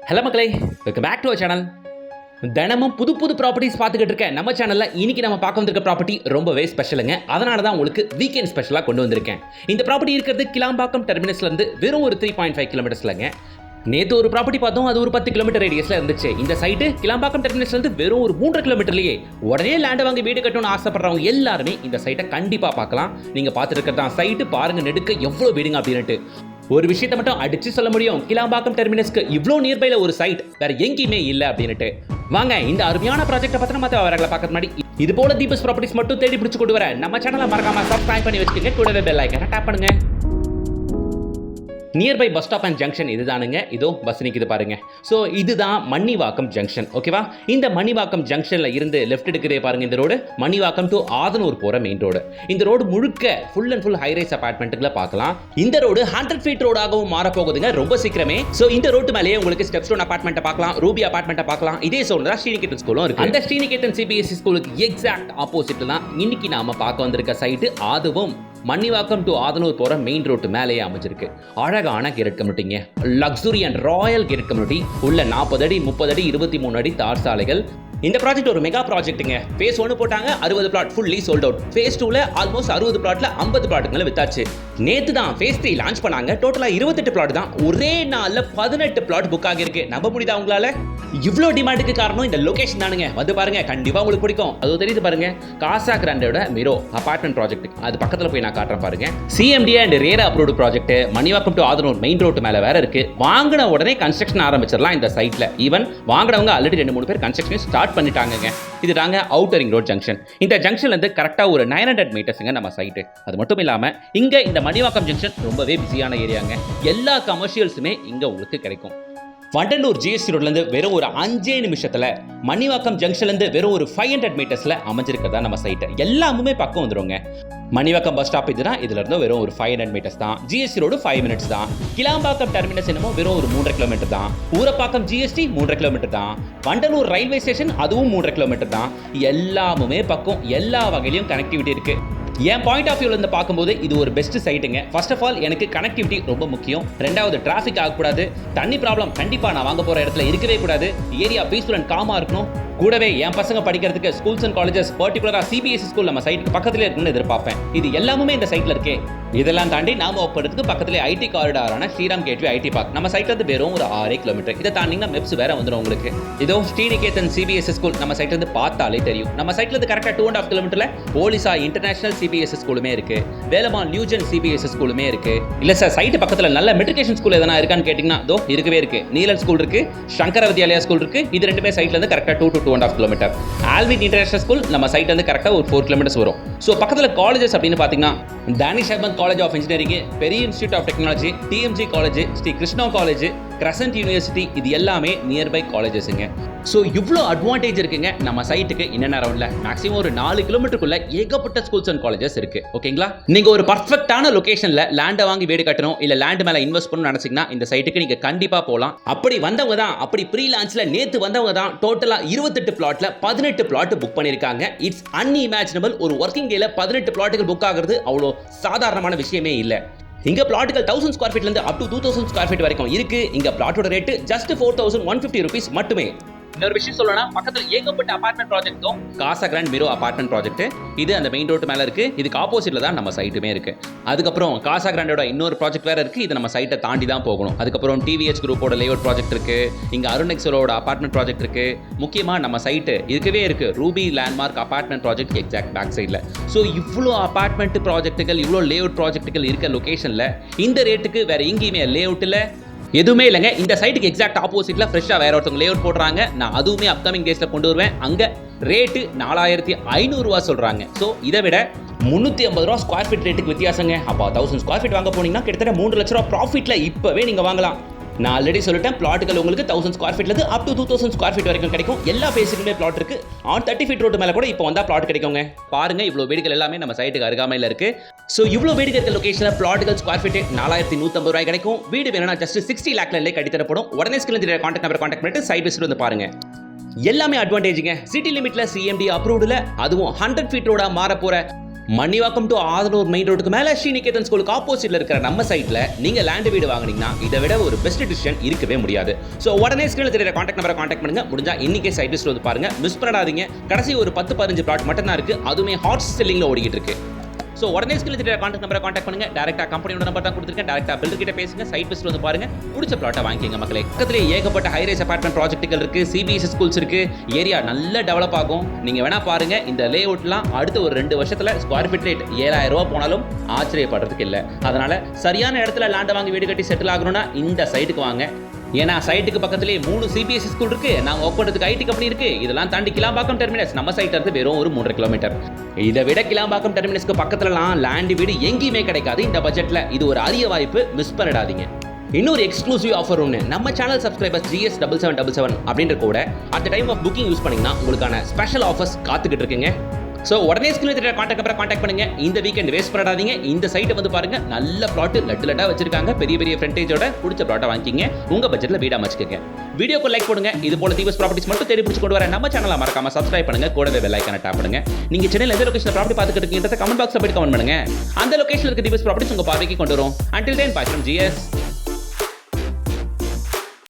Hello மக்களே, welcome back to our channel. தினமும் புது புது ப்ராப்பர்ட்டிஸ் பார்த்துக்கிட்டு இருக்கேன். நம்ம சேனலில் இன்னைக்கு நம்ம பார்க்க வந்திருக்க ப்ராப்பர்ட்டி ரொம்பவே ஸ்பெஷலுங்க. அதனால தான் உங்களுக்கு வீக்கெண்ட் ஸ்பெஷலாக கொண்டு வந்திருக்கேன். இந்த ப்ராப்பர்ட்டி இருக்கிறது கிளாம்பாக்கம் டெர்மினஸ்லேருந்து வெறும் ஒரு 3.5 கிலோமீட்டர்ஸ்லங்க. நேற்று ஒரு ப்ராப்பர்ட்டி பார்த்தோம், அது ஒரு 10 கிலோமீட்டர் ரேடியஸில் இருந்துச்சு. இந்த சைட்டு கிளாம்பாக்கம் டெர்மினஸ்லேருந்து வெறும் ஒரு 3 கிலோமீட்டர்லேயே. உடனே லேண்டை வாங்கி வீடு கட்டணும்னு ஆசைப்படுறவங்க எல்லாருமே இந்த சைட்டை கண்டிப்பாக பார்க்கலாம். நீங்கள் பார்த்துட்டு இருக்கிறதா சைட்டு பாருங்க, நெடுக்க எவ்வளோ வீடுங்க அப்படின்ட்டு. ஒரு விஷயத்தை மட்டும் அடிச்சு சொல்ல முடியும், கிளாம்பாக்கம் டெர்மினஸ்க்கு இவ்வளோ நியர்பைல ஒரு சைட் வேற எங்கேயுமே இல்லை அப்படின்ட்டு. வாங்க இந்த அருமையான ப்ராஜெக்ட்டை பத்தின மற்ற விவரங்களை பார்க்கறது முன்னாடி இது போல தீபஸ் ப்ராப்பர்ட்டிஸ் மட்டும் தேடி பிடிச்சு கொண்டு வர நம்ம சேனலை மறக்காம சப்ஸ்கிரைப் பண்ணி வச்சுக்கோங்க. கூடவே பெல் ஐகானை டேப் பண்ணுங்க. Nearby bus stop and junction இதுதானுங்க. இதோ பஸ் நிற்குது பாருங்க. ஸோ இதுதான் மன்னிவாக்கம் ஜங்ஷன். ஓகேவா? இந்த மன்னிவாக்கம் ஜங்ஷன்ல இருந்து லெஃப்ட் எடுக்கிறதே பாருங்க, இந்த ரோடு மன்னிவாக்கம் டு ஆதனூர் போற மெயின் ரோடு. இந்த ரோடு முழுக்க ஃபுல் அண்ட் ஃபுல் ஹைரைஸ் அபார்ட்மெண்ட்டுகளை பார்க்கலாம். இந்த ரோடு 100 ஃபீட் ரோடாகவும் மாறப்போகுதுங்க ரொம்ப சீக்கிரமே. ஸோ இந்த ரோட்டு மேலேயே உங்களுக்கு ஸ்டெப் ஸ்டோன் அபார்ட்மெண்ட்டை பார்க்கலாம், ரூபி அபார்ட்மெண்ட்டை பார்க்கலாம். இதே சோன் தான் ஸ்ரீநிகேதன் ஸ்கூலும் இருக்கு. அந்த ஸ்ரீநிகேதன் சிபிஎஸ்சி ஸ்கூலுக்கு எக்ஸாக்ட் ஆப்போசிட்ல தான் இன்னைக்கு நாம பார்க்க வந்திருக்க சைட்டு. அதுவும் மன்னிவாக்கம் டு ஆதனூர் போற மெயின் ரோட்டு மேலேயே அமைஞ்சிருக்கு. அழகான கேரட் கம்யூனிட்டிங்க, luxury and royal carat community. உள்ள 40 அடி 30 அடி 23 அடி தார் சாலைகள். இந்த ப்ராஜெக்ட் ஒரு மெகா ப்ராஜெக்ட்டுங்க. ஃபேஸ் 1 போட்டாங்க, 60 flat fully sold out. Phase 2ல ஆல்மோஸ்ட் 60 பிளாட்ல 50 பிளாட்டுங்களை வித்தாச்சு. நேத்து தான் ஃபேஸ் 3 லான்ச் பண்ணாங்க. டோட்டலா 28 பிளாட் தான். ஒரே நாள்ல 18 பிளாட் புக் ஆகிருக்கு. நம்ப முடியுதா உங்களால? இவ்ளோ டிமாண்டுக்கு காரணம் இந்த லொகேஷன் தானுங்க. வந்து பாருங்க, கண்டிப்பா உங்களுக்கு பிடிக்கும். அது தெரியுது பாருங்க, காசா கிராண்டோட மிரோ அபார்ட்மெண்ட் ப்ராஜெக்ட். அது பக்கத்துல போய் நான் காட்டுறேன் பாருங்க. CMD and RERA approved project Mannivakkam to Adhanur main road மேல வேற இருக்கு. வாங்கின உடனே கன்ஸ்ட்ரக்ஷன் ஆரம்பிச்சிடலாம் இந்த சைட்ல. ஈவன் வாங்கினவங்க ஆல்ரெடி 2-3 பேர் கன்ஸ்ட்ரக்ஷன் ஸ்டார்ட் பண்ணிட்டாங்க. இது தாங்க அவுட்டர் ரிங் ரோட் ஜங்ஷன். இந்த ஜங்ஷன்ல இருந்து கரெக்டா ஒரு 900 மீட்டர்ஸ்ங்க நம்ம சைட். அது மட்டும் இல்லாம இங்க இந்த மணிவாக்கம் ஜங்ஷன் ரொம்பவே பிஸியான ஏரியாங்க. எல்லா கமர்ஷியல்ஸுமே இங்க உங்களுக்கு கிடைக்கும். வண்டலூர் ஜிஎஸ்டி ரோட்ல இருந்து வெறும் ஒரு 5 நிமிஷத்துல மணிவாக்கம் ஜங்ஷன்ல இருந்து வெறும் ஒரு 500 மீட்டர்ஸ்ல அமைஞ்சிருக்கிறதா நம்ம சைட். எல்லாமே பக்கம் வந்துருங்க. மணிவாக்கம் பஸ் ஸ்டாப் இதுதான். இதுல இருந்து வெறும் ஒரு 500 மீட்டர்ஸ் தான். ஜிஎஸ்டி ரோடு 5 மினிட்ஸ் தான். கிளாம்பாக்கம் டெர்மினஸ் என்னமோ வெறும் ஒரு 3.5 கிலோமீட்டர் தான். ஊரப்பாக்கம் ஜிஎஸ்டி 3.5 கிலோமீட்டர் தான். வண்டலூர் ரயில்வே ஸ்டேஷன் அதுவும் 3.5 கிலோமீட்டர் தான். எல்லாமே பக்கம், எல்லா வகையிலும் கனெக்டிவிட்டி இருக்கு. என் பாயிண்ட் ஆஃப் வியூல இருந்து பார்க்கும்போது இது ஒரு பெஸ்ட் சைட்டுங்க. ஃபர்ஸ்ட் ஆஃப் ஆல் எனக்கு கனெக்டிவிட்டி ரொம்ப முக்கியம். ரெண்டாவது டிராஃபிக் ஆகக்கூடாது. தண்ணி ப்ராப்ளம் கண்டிப்பா நான் வாங்க போற இடத்துல இருக்கவே கூடாது. ஏரியா பீஸ்ஃபுல் அண்ட் காமா இருக்கணும். கூடவே என் பசங்க படிக்கிறதுக்கு ஸ்கூல்ஸ் அண்ட் காலேஜஸ், பர்டிகுலரா சிபிஎஸ்சி ஸ்கூல் நம்ம சைட்டுக்கு பக்கத்துல இருக்குன்னு எதிர்பார்ப்பேன். இது எல்லாமே இந்த சைட்ல இருக்கே. இதெல்லாம் தாண்டி நாம ஒப்படுறதுக்கு பக்கத்துல ஐடி காரிடாரான ஸ்ரீராம் கேட்வே ஐடி பார்க் நம்ம சைட்ல இருந்து வெறும் ஒரு 6 கிலோமீட்டர். இதை தாண்டிங்கன்னா மெப்ஸ் வேற வந்துடும் உங்களுக்கு. இதோ ஸ்ரீநிகேதன் சிபிஎஸ்சி ஸ்கூல் நம்ம சைட்ல இருந்து பார்த்தாலே தெரியும். நம்ம சைட்ல இருந்து கரெக்டா 2.5 கிலோமீட்டர்ல போலீசா இன்டர்நேஷனல் சிபிஎஸ்சி ஸ்கூலுமே இருக்கு. வேலம்மாள் நியூஜென் சிபிஎஸ்சி ஸ்கூலுமே இருக்கு. இல்ல சார், சைட்டு பக்கத்துல நல்ல மெட்ரிகுலேஷன் ஸ்கூல் எதனா இருக்கான்னு கேட்டீங்கன்னா இதோ இருக்கவே இருக்கு. நீலன் ஸ்கூல் இருக்கு, சங்கர வித்யாலயா ஸ்கூல் இருக்கு. இது ரெண்டுமே சைட்ல இருந்து கரெக்டா 2 to 2.5 kilometre. Alvin international school நம்ம சைட்ல இருந்து கரெக்டா ஒரு 4 கிலோமீட்டர்ஸ் வரும். ஸோ பக்கத்துல காலேஜஸ் அப்படின்னு பாத்தீங்கன்னா Danish Ahmed college of engineering, பெரிய institute of technology, DMG college, Sri Krishna college, Crescent university, இது எல்லாமே நியர்பை காலேஜஸ்ங்க. ஸோ இவ்வளோ அட்வான்டேஜ் இருக்குங்க நம்ம சைட்டுக்கு. என்னென்ன ரவுண்ட்ல மேக்ஸிமம் ஒரு 4 கிலோமீட்டருக்குள்ள ஏகப்பட்ட ஸ்கூல்ஸ் அண்ட் காலேஜஸ் இருக்கு. ஓகேங்களா? நீங்க ஒரு பர்ஃபெக்டான லொகேஷன்ல லேண்டை வாங்கி வீடு கட்டணும், இல்ல லேண்ட் மேல இன்வெஸ்ட் பண்ணணும்னு நினைச்சீங்கன்னா இந்த சைட்டுக்கு நீங்க கண்டிப்பா போகலாம். அப்படி வந்தவங்க தான், அப்படி ப்ரீ லான்ச்ல நேத்து வந்தவங்க தான் டோட்டலா 28 பிளாட்ல 18 பிளாட் புக் பண்ணிருக்காங்க. It's unimaginable. ஒரு ஒர்க்கிங் டேல 18 பிளாட்டுகள் புக் ஆகுறது அவ்வளோ சாதாரணமான விஷயமே இல்லை. இங்க பிளாட்டுகள் 1000 ஸ்கொயர் ஃபீட்ல இருந்து அப் டு 2000 ஸ்கொயர் ஃபீட் வரைக்கும் இருக்கு. இங்க பிளாட்டோட ரேட் ஜஸ்ட் 4150 ரூபீஸ் மட்டுமே. இன்னொரு விஷயம் சொல்லணும், பக்கத்துல ஏகப்பட்ட அபார்ட்மெண்ட் ப்ராஜெக்ட்டும் காசா கிராண்ட் மிரோ அபார்ட்மெண்ட் ப்ராஜெக்ட். இது அந்த மெயின் ரோட் மேல இருக்கு. இதுக்கு ஆப்போசிட்ல தான் நம்ம சைட்டுமே இருக்கு. அதுக்கப்புறம் காசா கிராண்டோட இன்னொரு ப்ராஜெக்ட் வேற இருக்கு. இது நம்ம சைட்டை தாண்டி தான் போகணும். அதுக்கப்புறம் டிவிஎச் குரூப்போட லேஅவுட் ப்ராஜெக்ட் இருக்கு. இங்க அருணெக்ஸலோட அபார்ட்மெண்ட் ப்ராஜெக்ட் இருக்கு. முக்கியமா நம்ம சைட்டு இருக்கவே இருக்கு Ruby landmark apartment project exact back சைட்ல. ஸோ இவ்வளோ அபார்ட்மெண்ட் ப்ராஜெக்ட்டுகள், இவ்வளோ லேஅவுட் ப்ராஜெக்ட்டுகள் இருக்க லொகேஷன்ல இந்த ரேட்டுக்கு வேற எங்கேயுமே லேஅவுட்ல எதுவுமே இல்லைங்க. இந்த சைட்டுக்கு எக்ஸாக்ட் ஆப்போசிட்ல ஃப்ரெஷ்ஷா வேற ஒருத்தவங்க லேஅவுட் போடுறாங்க. நான் அதுவுமே அப்கமிங் டேஸ்ல கொண்டு வருவேன். அங்க ரேட்டு 4500 ரூபா சொல்றாங்க. ஸோ இதை விட 350 ரூபா ஸ்கொயர் ஃபீட் ரேட்டுக்கு வித்தியாசங்க. அப்போ 1000 ஸ்கொயர் ஃபீட் வாங்க போனீங்கன்னா கிட்டத்தட்ட 3 லட்ச ரூபா ப்ராஃபிட்ல இப்பவே நீங்க வாங்கலாம். நான் ஆல்ரெடி சொல்லிட்டேன், பிளாட்டுகள் உங்களுக்கு 1000 ஸ்கொயர் ஃபீட்ல இருந்து அப் டு 2000 ஸ்கொயர் ஃபீட் வரைக்கும் கிடைக்கும். எல்லா பேசிக்குமே பிளாட் இருக்கு. ஆன் 30 ஃபீட் ரோட் மேல கூட இப்போ வந்தா பிளாட் கிடைக்குங்க. பாருங்க, இவ்வளவு வீடுகள் எல்லாமே நம்ம சைட்டுக்கு அருகாமையில் இருக்கு. ஸோ இவ்வளவு வீடுகள் இருக்க லொகேஷன்ல பிளாட்டுகள் ஸ்கொயர் ஃபீட் 4150 ரூபாய் கிடைக்கும். வீடு வேணும்னா ஜஸ்ட் 60 லேக்ல கட்டித்தரப்படும். உடனே ஸ்கிரீன்ல தெரிய கான்டாக்ட் நம்பர் கான்டாக்ட் பண்ணிட்டு சைட் விசிட் வந்து பாருங்க. எல்லாமே அட்வான்டேஜ்ங்க. சிட்டி லிமிட்ல சிஎம்டி அப்ரூவ்டுல, அதுவும் 100 ஃபீட் ரோடா மாற போற மணிவாக்கம் டு ஆதனூர் மெயின் ரோடுக்கு மேலே ஸ்ரீநிகேதன் ஸ்கூலுக்கு ஆப்போசிட்ல இருக்கிற நம்ம சைட்ல நீங்க லேண்ட் வீடு வாங்குனீங்கன்னா இதை விட ஒரு பெஸ்ட் டிசிஷன் இருக்கவே முடியாது. ஸோ உடனே ஸ்கிரீனில் தெரியுற கான்டாக்ட் நம்பரை கான்டாக்ட் பண்ணுங்க. முடிஞ்சா இன்னைக்கே சைட் லிஸ்ட் வந்து பாருங்க. மிஸ் பண்ணாதீங்க. கடைசி ஒரு 10-15 பிளாட் மட்டும் தான் இருக்கு. அதுவுமே ஹாட் செல்லிங்ல ஓடிக்கிட்டு இருக்கு. ஸோ உடனே ஸ்கிரீனில் தெரியுற கான்டாக்ட் நம்பரை கான்டாக்ட் பண்ணுங்க. டேரக்டா கம்பெனியோட நம்பர் தான் கொடுத்துருக்கேன். டேரக்டா பில்டர் கிட்ட பேசுங்க. சைட் லிஸ்ட் வந்து பாருங்க. பிடிச்ச பிளாட்டை வாங்கிக்கங்க மக்களே. பக்கத்திலே ஏகப்பட்ட ஹைரைஸ் அபார்ட்மெண்ட் ப்ராஜெக்ட்டுகள் இருக்கு. சிபிஎஸ்சி ஸ்கூல்ஸ் இருக்கு. ஏரியா நல்லா டெவலப் ஆகும். நீங்க வேணா பாருங்க. இந்த லே அவுட்லாம் அடுத்த ஒரு 2 வருஷத்துல ஸ்கொயர் ஃபீட் ரேட் 7000 ரூபாய் போனாலும் ஆச்சரியப்படுறதுக்கு இல்லை. அதனால சரியான இடத்துல லேண்ட் வாங்கி வீடு கட்டி செட்டில் ஆகணும்னா இந்த சைட்டுக்கு வாங்க. ஏன்னா சைட்டுக்கு பக்கத்திலே 3 சிபிஎஸ்சி ஸ்கூல் இருக்கு. நாங்க ஒர்க் பண்றதுக்கு ஐடி கம்பெனி இருக்கு. இதெல்லாம் தாண்டி கிளாம்பாக்கம் டெர்மினஸ் நம்ம சைட்ல இருந்து வெறும் ஒரு 3 கிலோமீட்டர். இதை விட கிளாம்பாக்கம் டெர்மினஸ்க்கு பக்கத்துலலாம் லேண்ட் வீடு எங்கேயுமே கிடைக்காது இந்த பட்ஜெட்ல. இது ஒரு அரிய வாய்ப்பு, மிஸ் பண்ணிடாதீங்க. இன்னொரு எக்ஸ்க்ளூசிவ் ஆஃபர் ஒன்று நம்ம சேனல் சப்ஸ்கிரைபர்ஸ் GS7777 அப்படின்ற கூட at time of booking use பண்ணீங்கன்னா உங்களுக்கான ஸ்பெஷல் ஆஃபர்ஸ் காத்துக்கிட்டு இருக்குங்க. ஸோ உடனே ஸ்கிரீனில் தெரியுற கான்டாக்ட் நம்பரை கான்டாக்ட் பண்ணுங்க. இந்த வீக்கெண்ட் வேஸ்ட் பண்ணாதீங்க. இந்த சைட்டை வந்து பாருங்க. நல்ல பிளாட் லட்டா வச்சிருக்காங்க. பெரிய பெரிய ஃப்ரண்டேஜோட பிடிச்ச பிளாட்டை வாங்கிக்கிங்க. உங்க பட்ஜெட்ல வீடா அமைச்சுக்கங்க. வீடியோக்கு லைக் போடுங்க. இது போல தீவஸ் ப்ராப்பர்ட்டிஸ் மட்டும் தேடி பிடிச்சு கொண்டு வர நம்ம சேனலை மறக்காம சப்ஸ்கிரைப் பண்ணுங்க. கூடவே பெல் ஐகானை டாப் பண்ணுங்க. நீங்க சென்னையில் எந்த லொகேஷன் ப்ராப்பர்ட்டி பார்த்துக்கிட்டு இருக்கீங்கன்றத கமெண்ட் பாக்ஸ்ல போய் கமெண்ட் பண்ணுங்க. அந்த லொகேஷன்ல இருக்க தீவஸ் ப்ராப்பர்ட்டிஸ் உங்க பார்வைக்கு கொண்டு வரும். Until then, bye from GS.